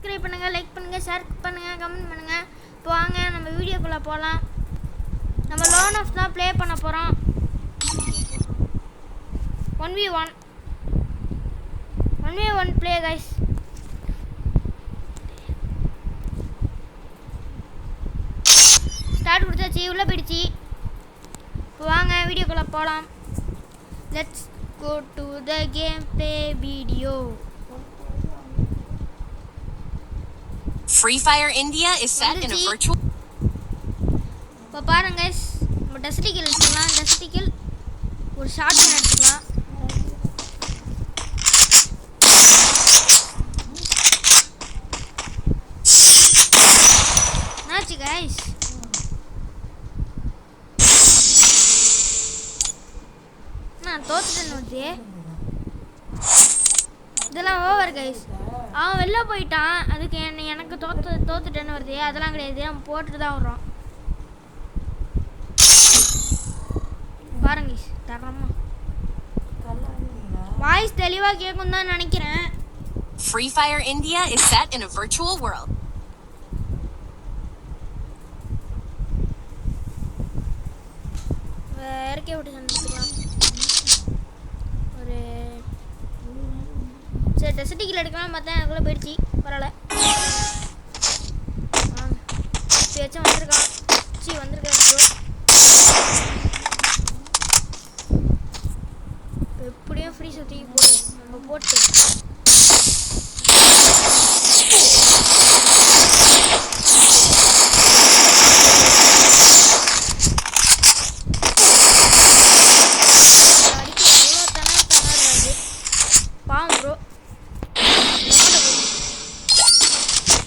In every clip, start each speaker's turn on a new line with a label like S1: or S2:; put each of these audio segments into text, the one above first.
S1: Subscribe பண்ணுங்கள், like பண்ணுங்கள், share பண்ணுங்கள், கமெண்ட் பண்ணுங்கள். இப்போ வாங்க நம்ம வீடியோக்குள்ளே போகலாம். நம்ம லோன் ஆஃப் தான் ப்ளே பண்ண போகிறோம். 1v1 play guys. ஸ்டார்ட் கொடுத்தாச்சு, உள்ளே போயிடுச்சு. இப்போ வாங்க வீடியோக்குள்ளே போகலாம். Let's go to the gameplay video.
S2: Free Fire India is set in a virtual.
S1: இப்போ பாருங்க guys, நம்ம டெஸ்டிக்கில் எடுத்துக்கலாம். டெஸ்டிக்கில் ஒரு ஷார்ட் கன் எடுத்துக்கலாம். என்னாச்சு guys? நான் தோத்துட்டேன்னு வருது. இதெல்லாம் ஓவர் கைஸ். அவன் வெளில போயிட்டான், அதுக்கு எனக்கு தோத்துட்டேன்னு வருது. அதெல்லாம் கிடையாது, நம்ம போட்டுட்டு தான் வர்றோம். பாருங்க தரமா வாய்ஸ் தெளிவாக கேட்கும் தான் நினைக்கிறேன்.
S2: Free Fire India is set in a virtual world.
S1: இறக்கி விட்டு சந்திக்கலாம். ஒரு சரி டெஸ்டிக்கில் எடுக்கலாம் பார்த்தேன், அதுக்குள்ளே போயிடுச்சு. பரவாயில்ல, பேச்சும் வந்திருக்கான். வந்திருக்காரு எப்படியும் ஃப்ரீ சுற்றி போடு. நம்ம போட்டு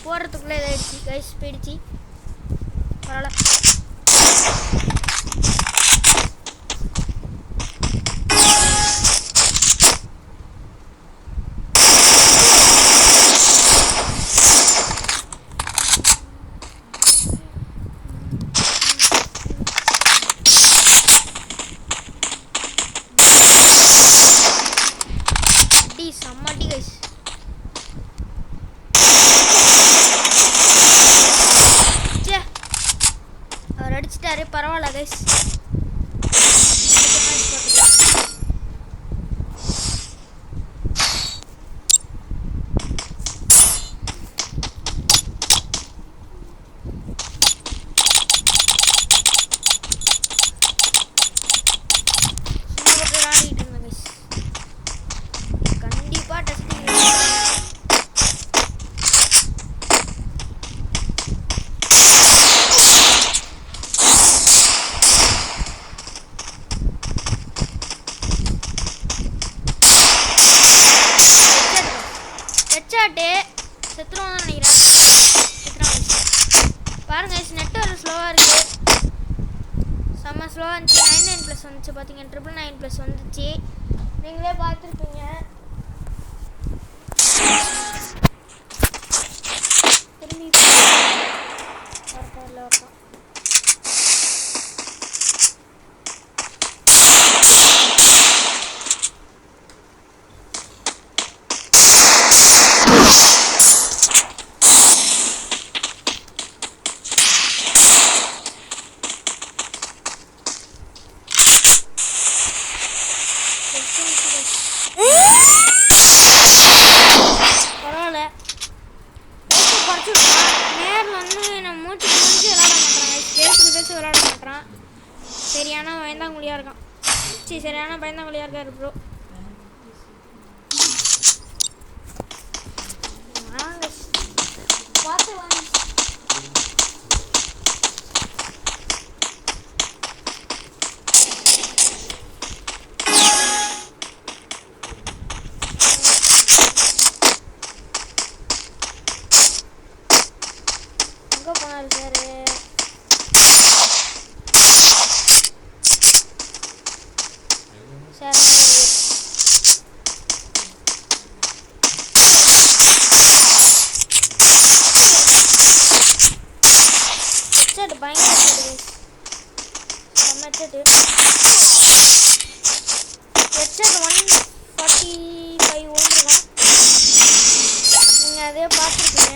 S1: போடுறதுக்குள்ளே இதாகிடுச்சு கைஸ், போயிடுச்சு. பரவாயில்ல. செம்மடி கைஸ். அவர் அடிச்சிட்டாரு, பரவாயில்ல கைஸ். செத்துருவோம் தான் நினைக்கிறேன். பாருங்க நெட் ஒரு ஸ்லோவாக இருக்குது, செம்ம ஸ்லோவாக இருந்துச்சு. 99+ வந்துச்சு பார்த்தீங்க, 999+ வந்துச்சு. நீங்களே பார்த்துருப்பீங்க. திரும்பி வரட்டும். பரவாயில்ல, நேரில் வந்து நம்ம மூச்சு முடிஞ்சு விளாட மாட்டான், பேசி விளாட மாட்டான். சரியான பயந்தாங்குழியாக இருக்கான். சரியான பயந்தாங்குழியாக இருக்காரு ப்ரோ. பார்த்து வாங்க. ஹெட்செட் 145 ஓடுறான். நீங்கள் அதே பார்த்துருப்பீங்க.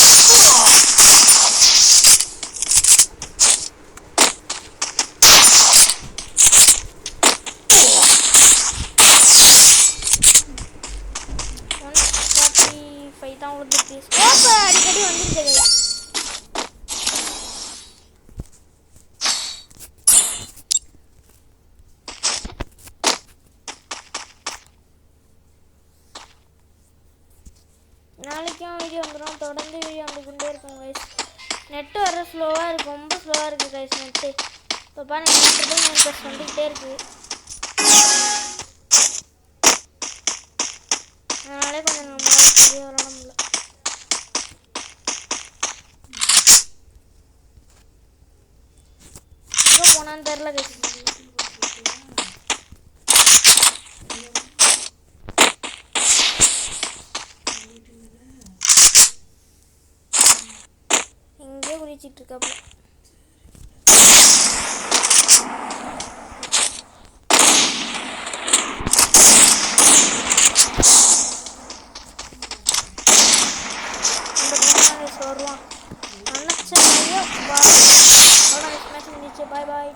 S1: தான் விழுந்துருக்கு. ஸ்கோப் அடிக்கடி வந்துருக்குது. நாளைக்கும் வீடியோ வந்துடும். தொடர்ந்து வீடியோ வந்துக்கிட்டே இருக்கும் கைஸ். நெட்டு வர ஸ்லோவாக இருக்குது, ரொம்ப ஸ்லோவாக இருக்குது கைஸ் நெட்டு. இப்போ பாருங்க நெட் வந்துக்கிட்டே இருக்குது. அதனாலே கொஞ்சம் நம்மளால சரியாக விளாட முடியல. எங்கே போனான்னு தெரில கைஸ். எங்கேயோ குளிச்சிட்டு இருக்காப்புல. வருவான் நினச்சேன். பாய் பாய்.